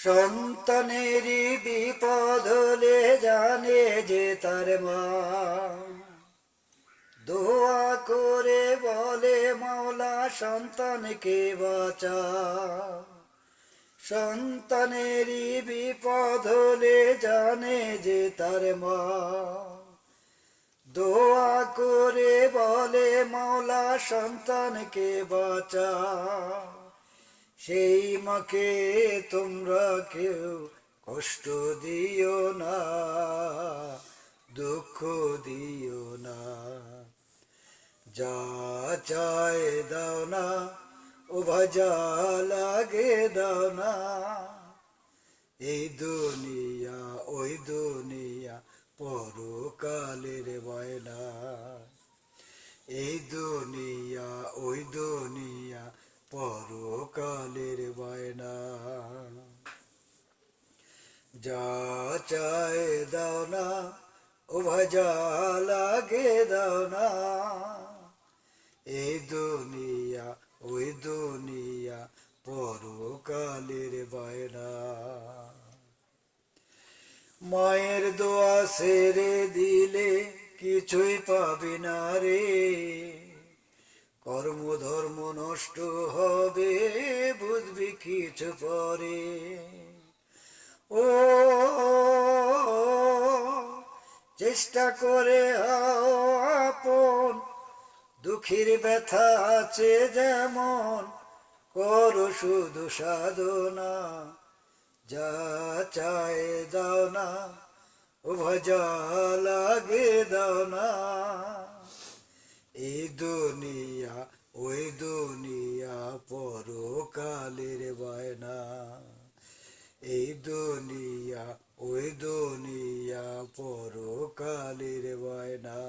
সন্তানেরই বিপদ হলে জানে যে তার মা, দোয়া করে বলে মাওলা সন্তানকে বাঁচা। সন্তানেরই বিপদ হলে জানে যে তার মা, দোয়া করে বলে মাওলা সন্তানকে বাঁচা। সেই মাকে তোমরা কেউ কষ্ট দিও না, দুঃখ দিও না। যা চায় দাও না, ও ভাজা লাগে দাও না। এই দুনিয়া ওই দুনিয়া পরকালের বায়না। এই দুনিয়া ওই দুনিয়া পরকালের বায়না। যা চায় দাও না, ও ভাজা লাগে দাও না। এই দুনিয়া ওই দুনিয়া পরকালের বায়না। মায়ের দোয়া ছেড়ে দিলে কিছুই পাবি না রে, কর্ম ধর্ম নষ্ট হবে বুঝবি কিছু পরে। ও চেষ্টা করে হও আপন, দুঃখীর ব্যথা আছে যেমন করো শুধু সাধনা। যা চায় দাও না, ও ভাজা লাগে দাও না। এই দুনিয়া ওই দুনিয়া পরকালের বায়না। এই দুনিয়া ওই দুনিয়া পরকালের বায়না।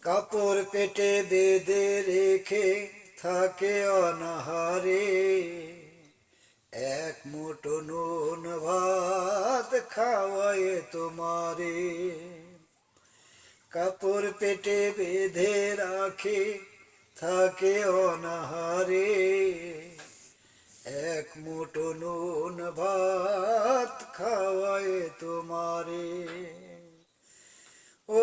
কাপড় পেটে বেঁধে রেখে থাকে অনাহারে, এক মুঠো নুন ভাত খাওয়ায় তোমারে। কাপড় পেটে বেঁধে রাখে থাকে অনাহারে, এক মুঠো নুন ভাত খাওয়ায় তোমারে। ও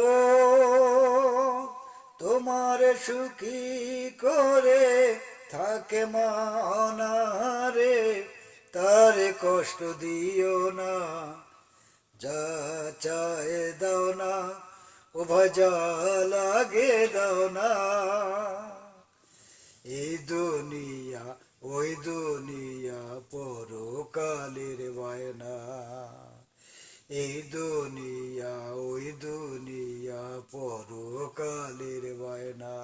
তোমার সুখী করে থাকে মা অনাহারে, তার কষ্ট দিও না। যা চায় দাও না, ও ভাজা লাগে দাও না। এই দুনিয়া ওই দুনিয়া পরকালের বায়না। এই দুনিয়া ওই দুনিয়া পরকালের বায়না।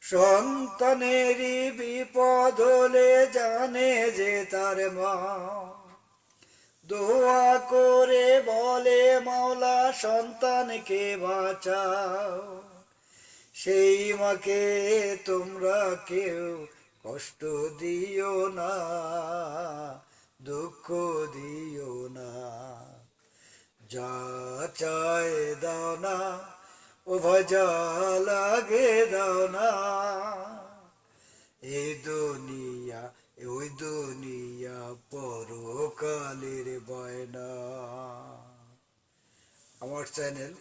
সন্তানেরই বিপদ হলে জানে যে তার মা, দোয়া করে বলে মাওলা সন্তানকে বাঁচাও। সেই মাকে তোমরা কেউ কষ্ট দিও না, দুঃখ দিও না। যা চায় দাও না, ও ভাজা লাগে দাও না। এই দুনিয়া ওই দুনিয়া পরকালের বায়না। আমার চ্যানেল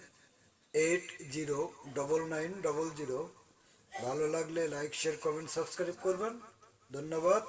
809900, ভালো লাগলে লাইক শেয়ার কমেন্ট সাবস্ক্রাইব করবেন। ধন্যবাদ।